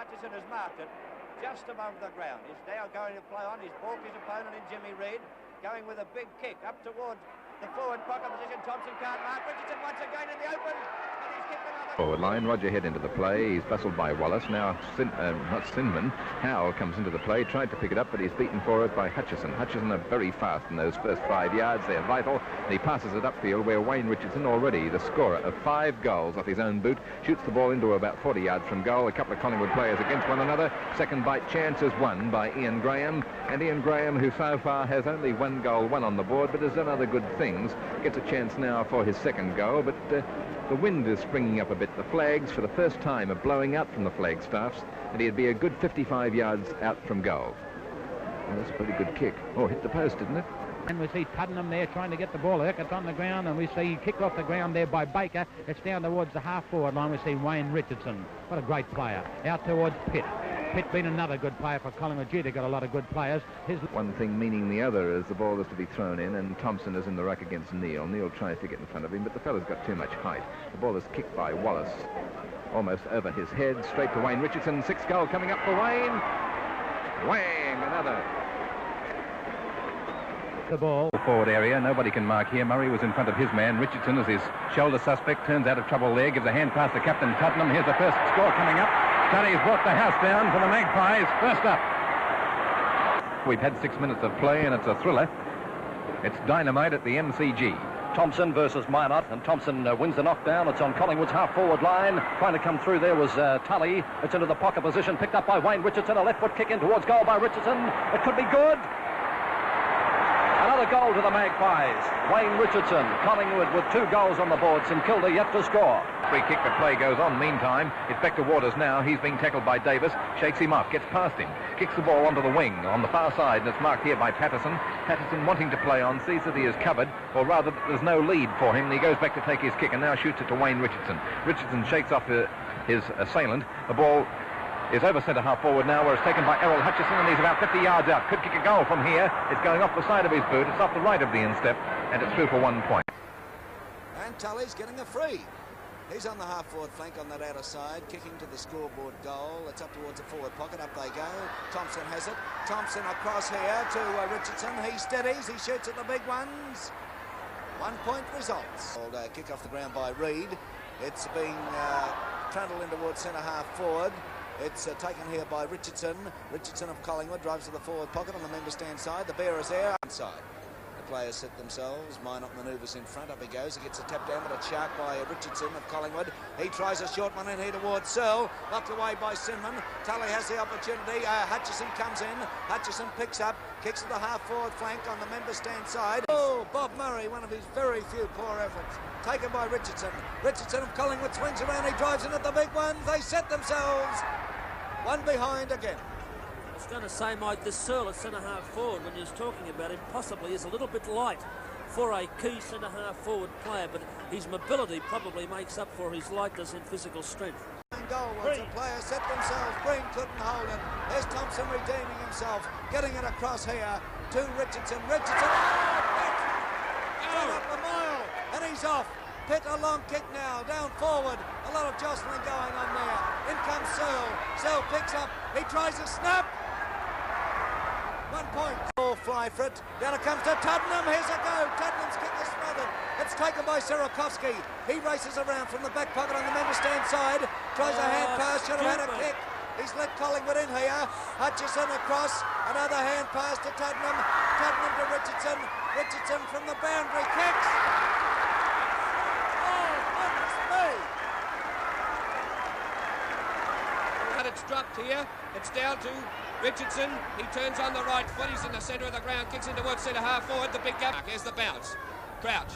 Hutchison has marked it just above the ground. He's now going to play on. He's balked his opponent in Jimmy Reid, going with a big kick up towards the forward pocket position. Thompson can't mark. Richardson once again in the open, and he's kicked another. Forward line, Roger Head into the play. He's bustled by Wallace. Now, not Sinman, Howell comes into the play, tried to pick it up, but he's beaten for it by Hutchison. Hutchison are very fast in those first 5 yards. They're vital. And he passes it upfield where Wayne Richardson, already the scorer of 5 goals off his own boot, shoots the ball into about 40 yards from goal. A couple of Collingwood players against one another. Second bite chance is won by Ian Graham. And Ian Graham, who so far has only 1 goal, 1 on the board, but has done other good things, gets a chance now for his second goal. But the wind is springing up a bit. The flags, for the first time, are blowing out from the flagstaffs, and he'd be a good 55 yards out from goal. Well, that's a pretty good kick. Oh, hit the post, didn't it? And we see Tuddenham there trying to get the ball. It's on the ground, and we see kicked off the ground there by Baker. It's down towards the half-forward line. We see Wayne Richardson. What a great player. Out towards Pitt. Pitt being another good player for Collingwood. Gee, they've got a lot of good players. One thing meaning the other as the ball is to be thrown in, and Thompson is in the ruck against Neil. Neil tries to get in front of him, but the fellow's got too much height. The ball is kicked by Wallace, almost over his head, straight to Wayne Richardson. 6th goal coming up for Wayne. Whang! Another. The ball. Forward area, nobody can mark here. Murray was in front of his man. Richardson is his shoulder suspect, turns out of trouble there, gives a hand pass to Captain Tuddenham. Here's the first score coming up. Tully's brought the house down for the Magpies. First up. We've had 6 minutes of play, and it's a thriller. It's dynamite at the MCG. Thompson versus Minot, and Thompson wins the knockdown. It's on Collingwood's half-forward line. Trying to come through there was Tully. It's into the pocket position, picked up by Wayne Richardson. A left-foot kick in towards goal by Richardson. It could be good. Another goal to the Magpies. Wayne Richardson, Collingwood with 2 goals on the board. St Kilda yet to score. Free kick, the play goes on. Meantime, it's back to Waters now. He's being tackled by Davis. Shakes him off, gets past him. Kicks the ball onto the wing on the far side, and it's marked here by Patterson. Patterson wanting to play on, sees that he is covered, or rather there's no lead for him. And he goes back to take his kick and now shoots it to Wayne Richardson. Richardson shakes off his assailant. The ball is over centre half forward now, where it's taken by Errol Hutchison, and he's about 50 yards out. Could kick a goal from here. It's going off the side of his boot. It's off the right of the instep, and it's through for 1 point. And Tully's getting a free. He's on the half-forward flank on that outer side, kicking to the scoreboard goal. It's up towards the forward pocket. Up they go. Thompson has it. Thompson across here to Richardson. He steadies. He shoots at the big ones. 1 point results. Kick off the ground by Reid. It's being trundled in towards centre half forward. It's taken here by Richardson. Richardson of Collingwood drives to the forward pocket on the member stand side. The bearer's there. Inside. The players set themselves. Minot manoeuvres in front. Up he goes. He gets a tap down with a shark by Richardson of Collingwood. He tries a short one in here towards Searle. Knocked away by Sinman. Tully has the opportunity. Hutchison comes in. Hutchison picks up. Kicks to the half-forward flank on the member stand side. Oh, Bob Murray, one of his very few poor efforts. Taken by Richardson. Richardson of Collingwood swings around. He drives in at the big ones. They set themselves. 1 behind again. I was going to say, Mike, this Searle at centre-half forward, when you was talking about him, possibly is a little bit light for a key centre-half forward player, but his mobility probably makes up for his lightness in physical strength. Goal once the players set themselves. Green couldn't hold it. There's Thompson redeeming himself, getting it across here to Richardson. Richardson up a mile, and he's off. Pitt a long kick now, down forward. A lot of jostling going on there. In comes Searle. Searle picks up. He tries a snap. 1 point. Ball fly for it. Down it comes to Tuddenham. Here's a go. Tuddenham's kick is smothered. It's taken by Sirakovsky. He races around from the back pocket on the member stand side. Tries a hand pass. Should have had a kick. He's let Collingwood in here. Hutchison across. Another hand pass to Tuddenham. Tuddenham to Richardson. Richardson from the boundary kicks. It's dropped here. It's down to Richardson. He turns on the right foot. He's in the centre of the ground. Kicks in towards centre half forward. The big gap. Here's the bounce. Crouch.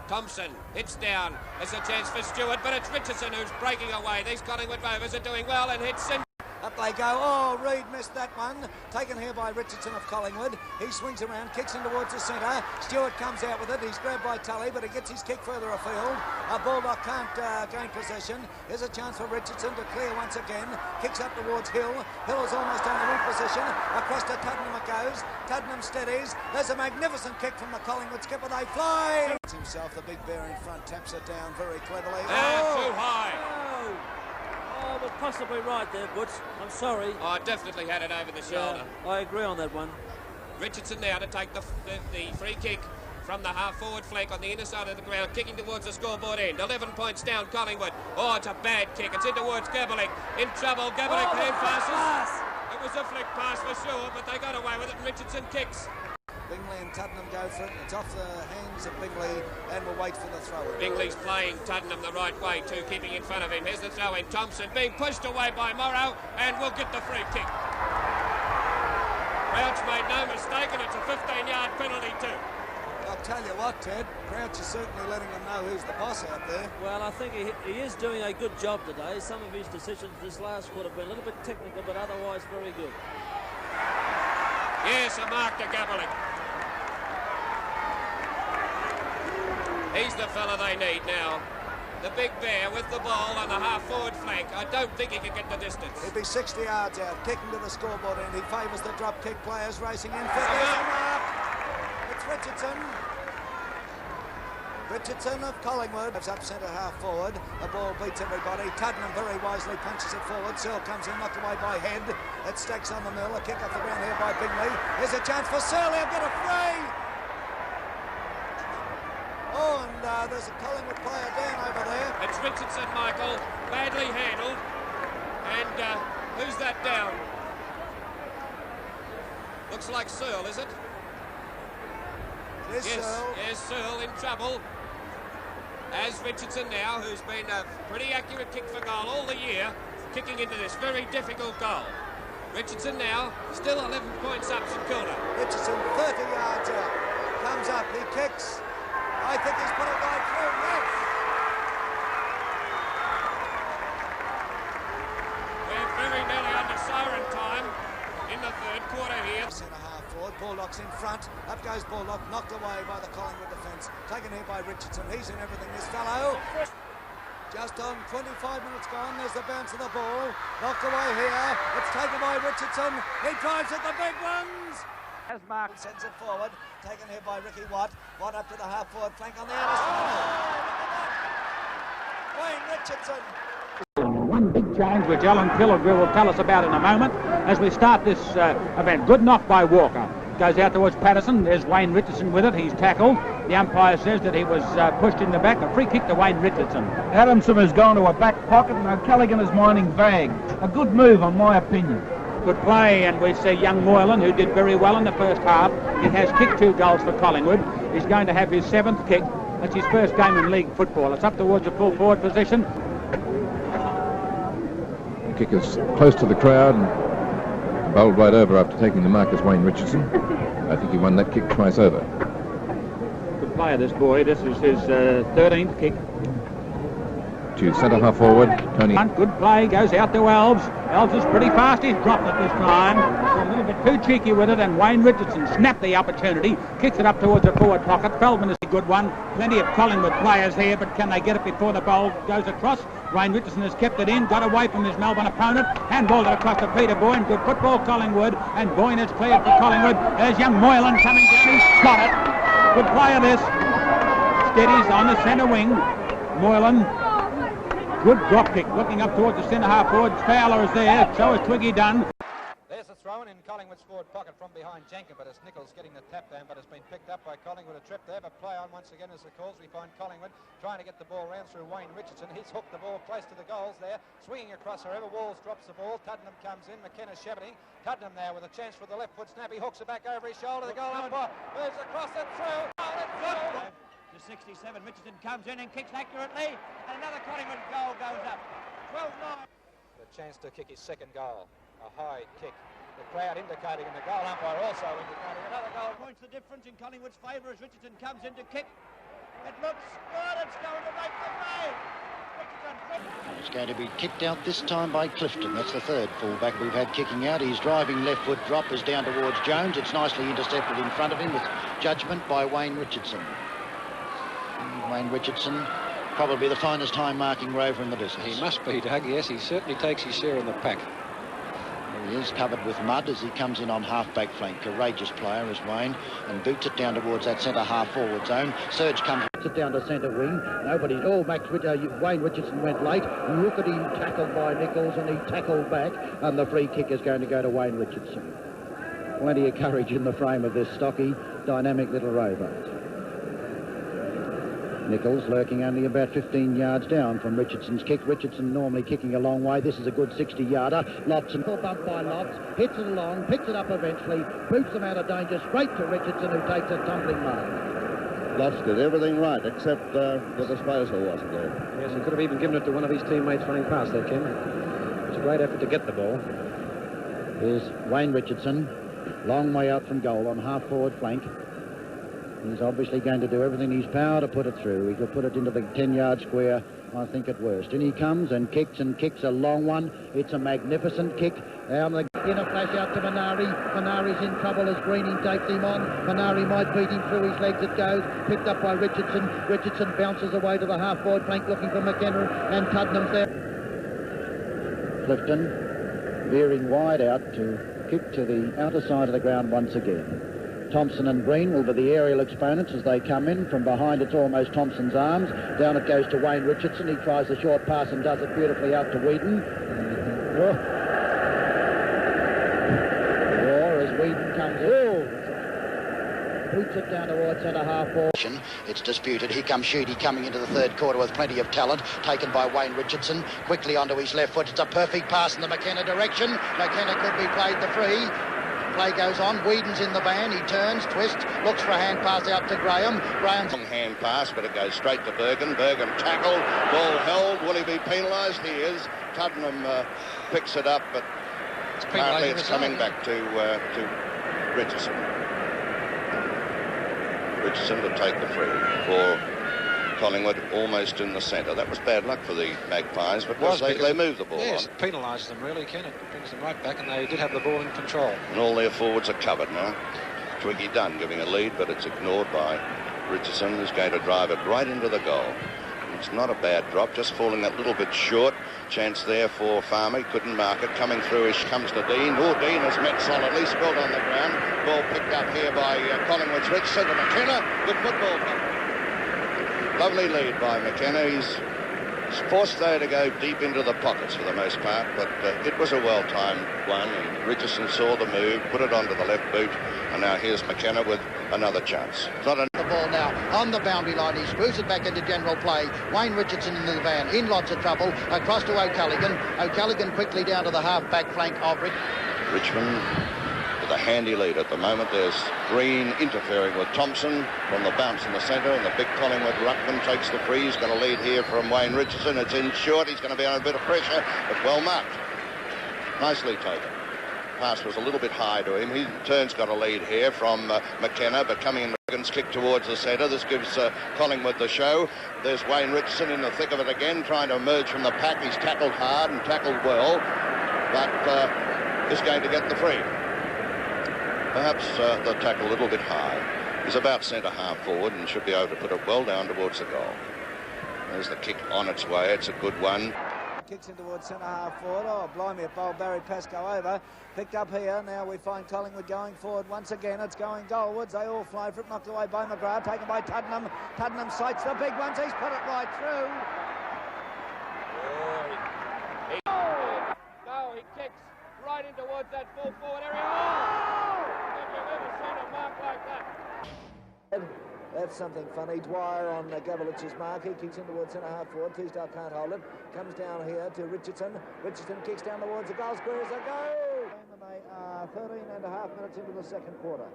Thompson hits down. There's a chance for Stewart, but it's Richardson who's breaking away. These Collingwood Rovers are doing well and hits in. Up they go. Oh, Reid missed that one. Taken here by Richardson of Collingwood. He swings around, kicks in towards the centre. Stewart comes out with it. He's grabbed by Tully, but he gets his kick further afield. Baldock can't gain possession. Here's a chance for Richardson to clear once again. Kicks up towards Hill. Hill is almost on the wing position. Across to Tuddenham it goes. Tuddenham steadies. There's a magnificent kick from the Collingwood skipper. They fly. Himself, the big bear in front, taps it down very cleverly. Too high. Oh, well, possibly right there, Butch. I'm sorry. Oh, I definitely had it over the shoulder. Yeah, I agree on that one. Richardson now to take the free kick from the half-forward flank on the inner side of the ground, kicking towards the scoreboard end. 11 points down, Collingwood. Oh, it's a bad kick. It's in towards Gabelik. In trouble. Gabelik hand passes. It was a flick pass for sure, but they got away with it, and Richardson kicks. Bingley and Tuddenham go for it. It's off the hands of Bingley, and we'll wait for the throw. Bingley's playing Tuddenham the right way too, keeping in front of him. Here's the throw in. Thompson being pushed away by Morrow, and will get the free kick. Crouch made no mistake, and it's a 15-yard penalty too. I'll tell you what, Ted, Crouch is certainly letting them know who's the boss out there. Well, I think he is doing a good job today. Some of his decisions this last quarter have been a little bit technical, but otherwise very good. Yes, a mark to Gabelik. He's the fella they need now. The big bear with the ball on the half-forward flank. I don't think he can get the distance. He'll be 60 yards out, kicking to the scoreboard end. He favours the drop kick players racing in. There's a mark. It's Richardson. Richardson of Collingwood. Moves up centre half forward. The ball beats everybody. Tuddenham very wisely punches it forward. Searle comes in, knocked away by Head. It stacks on the mill. A kick off the ground here by Bingley. Here's a chance for Searle. He'll get a free. Oh, and there's a Collingwood player down over there. It's Richardson, Michael. Badly handled. And who's that down? Looks like Searle, is it? It is Searle. Yes, Searle in trouble. As Richardson now, who's been a pretty accurate kick for goal all the year, kicking into this very difficult goal. Richardson now, still 11 points up St Kilda. Richardson 30 yards out. Comes up, he kicks. I think he's put it right through, yes. We're very nearly under siren time in the third quarter here. Centre half forward, Baldock's in front. Up goes Baldock, knocked away by the Collingwood defence. Taken here by Richardson. He's in everything, this fellow. Just on 25 minutes gone, there's the bounce of the ball. Knocked away here. It's taken by Richardson. He drives at the big ones. As Mark sends it forward, taken here by Ricky Watt. Watt up to the half-forward flank on the outer side. Wayne Richardson. One big change which Alan Killigrew will tell us about in a moment as we start this event. Good knock by Walker. Goes out towards Patterson. There's Wayne Richardson with it. He's tackled. The umpire says that he was pushed in the back. A free kick to Wayne Richardson. Adamson has gone to a back pocket and O'Callaghan is minding Vag. A good move, in my opinion. Good play, and we see young Moylan, who did very well in the first half. He has kicked 2 goals for Collingwood. He's going to have his 7th kick. That's his first game in league football. It's up towards the full forward position. The kick is close to the crowd and bowled right over after taking the mark as Wayne Richardson. I think he won that kick twice over. Good player, this boy. This is his 13th kick. To centre half forward, Tony. Good play, goes out to Alves. Alves is pretty fast. He's dropped it this time. A little bit too cheeky with it, and Wayne Richardson snapped the opportunity, kicks it up towards the forward pocket. Feldman is a good one. Plenty of Collingwood players here, but can they get it before the ball goes across? Wayne Richardson has kept it in, got away from his Melbourne opponent, handballed it across to Peter Boyne. Good football, Collingwood, and Boyne is cleared for Collingwood. There's young Moylan coming down. He's got it. Good play of this. Steadies on the centre wing. Moylan. Good drop kick, looking up towards the centre half forward. Fowler is there, so is Twiggy Dunn. There's a throw-in in Collingwood's forward pocket from behind Jenkin, but it's Nichols getting the tap down, but it's been picked up by Collingwood. A trip there, but play on once again as the calls. We find Collingwood trying to get the ball round through Wayne Richardson. He's hooked the ball close to the goals there, swinging across however. Walls drops the ball. Tuddenham comes in. McKenna shepherding. Tuddenham there with a chance for the left foot snap. He hooks it back over his shoulder. The goal umpire moves across it through. Oh, it's through. To 67, Richardson comes in and kicks accurately, and another Collingwood goal goes up. 12-9. A chance to kick his second goal. A high kick. The crowd indicating, and the goal umpire also indicating another goal. Points the difference in Collingwood's favour as Richardson comes in to kick. It looks good. It's going to make the play. It's going to be kicked out this time by Clifton. That's the third fullback we've had kicking out. He's driving left foot drop is down towards Jones. It's nicely intercepted in front of him with judgment by Wayne Richardson. Wayne Richardson, probably the finest time marking rover in the business. He must be, Doug, yes. He certainly takes his share in the pack. He is covered with mud as he comes in on half-back flank. Courageous player is Wayne, and boots it down towards that centre half-forward zone. Surge comes it down to centre wing. Nobody. Wayne Richardson went late. Look at him tackled by Nichols, and he tackled back, and the free kick is going to go to Wayne Richardson. Plenty of courage in the frame of this stocky, dynamic little rover. Nichols lurking only about 15 yards down from Richardson's kick. Richardson normally kicking a long way. This is a good 60-yarder. Lobson, bump by Lobs, hits it along, picks it up eventually, boots them out of danger straight to Richardson, who takes a tumbling mark. Lobs did everything right, except the disposal wasn't there. Yes, he could have even given it to one of his teammates running past there, Ken. It's a great effort to get the ball. Here's Wayne Richardson, long way out from goal on half-forward flank. He's obviously going to do everything in his power to put it through. He could put it into the 10-yard square, I think, at worst. In he comes and kicks a long one. It's a magnificent kick. In a flash out to Minari. Minari's in trouble as Greening takes him on. Minari might beat him through his legs. It goes. Picked up by Richardson. Richardson bounces away to the half-forward flank looking for McKenna, and Tuddenham's there. Clifton veering wide out to kick to the outer side of the ground once again. Thompson and Green will be the aerial exponents as they come in. From behind, it's almost Thompson's arms. Down it goes to Wayne Richardson. He tries the short pass and does it beautifully out to Whedon. Or as Whedon comes in, boots it down towards centre half forward. It's disputed. Here comes Sheedy coming into the third quarter with plenty of talent, taken by Wayne Richardson. Quickly onto his left foot. It's a perfect pass in the McKenna direction. McKenna could be played the free. Play goes on. Whedon's in the van. He turns, twists, looks for a hand pass out to Graham. Graham's long hand pass, but it goes straight to Bergen. Bergen tackled. Ball held. Will he be penalised? He is. Tuddenham picks it up, but apparently it's coming back to Richardson. Richardson to take the free for Collingwood, almost in the centre. That was bad luck for the Magpies, because they moved the ball on. Yes, it penalises them really, Ken. It brings them right back, and they did have the ball in control. And all their forwards are covered now. Twiggy Dunn giving a lead, but it's ignored by Richardson, who's going to drive it right into the goal. It's not a bad drop, just falling a little bit short. Chance there for Farmer. He couldn't mark it. Coming through, he comes to Dean. Oh, Dean has met solidly, spilled on the ground. Ball picked up here by Collingwood's Richardson to McKenna. Good football. Lovely lead by McKenna. He's forced though to go deep into the pockets for the most part, but it was a well-timed one, and Richardson saw the move, put it onto the left boot, and now here's McKenna with another chance. The ball now on the boundary line. He screws it back into general play. Wayne Richardson in the van, in lots of trouble, across to O'Callaghan. O'Callaghan quickly down to the half-back flank of Richmond with a handy lead at the moment. There's Green interfering with Thompson from the bounce in the centre, and the big Collingwood ruckman takes the free. He's got a lead here from Wayne Richardson. It's in short. He's going to be under a bit of pressure, but well marked. Nicely taken. Pass was a little bit high to him. He turns got a lead here from McKenna, but coming in Morgan's kick towards the centre. This gives Collingwood the show. There's Wayne Richardson in the thick of it again, trying to emerge from the pack. He's tackled hard and tackled well, but is going to get the free. Perhaps the tackle a little bit high. He's about centre half forward and should be able to put it well down towards the goal. There's the kick on its way. It's a good one. Kicks in towards centre half forward. Oh, blimey, a bowl Barry Pass go over. Picked up here. Now we find Collingwood going forward once again. It's going goalwards. They all fly for it. Knocked away by McGrath. Taken by Tuddenham. Tuddenham sights the big ones. He's put it right through. No, he kicks right in towards that full forward area. Oh! Have you ever seen a mark like that? That's something funny. Dwyer on Gavalich's mark. He kicks in towards centre half forward. Teasdale can't hold it. Comes down here to Richardson. Richardson kicks down towards the goal square as a goal. And they are 13 and a half minutes into the second quarter.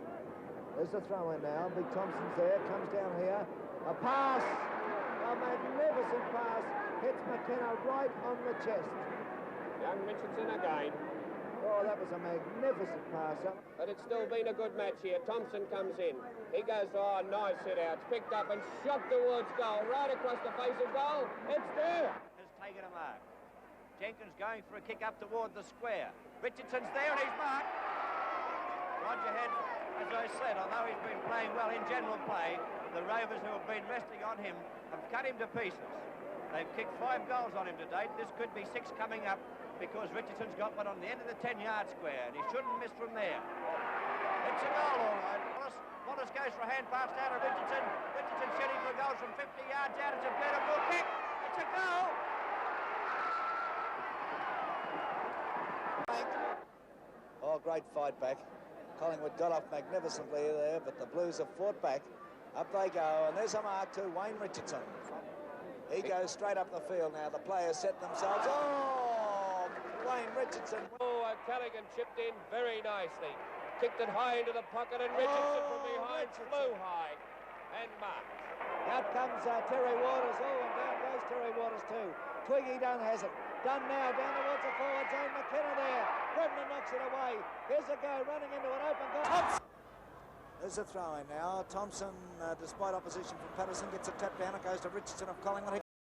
There's the throw in now. Big Thompson's there. Comes down here. A pass. A magnificent pass. Hits McKenna right on the chest. Young Richardson again. Oh, that was a magnificent pass. But it's still been a good match here. Thompson comes in. He goes, oh, nice hit out. It's picked up and shot towards goal. Right across the face of goal. It's there. Has taken a mark. Jenkins going for a kick up toward the square. Richardson's there and he's marked. Roger Head, as I said, although he's been playing well in general play, the Rovers who have been resting on him have cut him to pieces. They've kicked 5 goals on him to date. This could be 6 coming up. because Richardson's got one on the end of the 10-yard square, and he shouldn't miss from there. It's a goal, all right. Wallace goes for a hand pass down to Richardson. Richardson shooting for goals from 50 yards out. It's a beautiful kick. It's a goal. Oh, great fight back. Collingwood got off magnificently there, but the Blues have fought back. Up they go, and there's a mark to Wayne Richardson. He goes straight up the field now. The players set themselves. Oh, Wayne Richardson. Oh, Callaghan chipped in very nicely. Kicked it high into the pocket, and Richardson from behind flew high and marked. Out comes Terry Waters. Oh, and down goes Terry Waters too. Twiggy Dunn has it. Dunn now down towards the forward zone. McKenna there. Brendan knocks it away. Here's a go running into an open goal. There's a throw in now. Thompson, despite opposition from Patterson, gets a tap down. It goes to Richardson of Collingwood.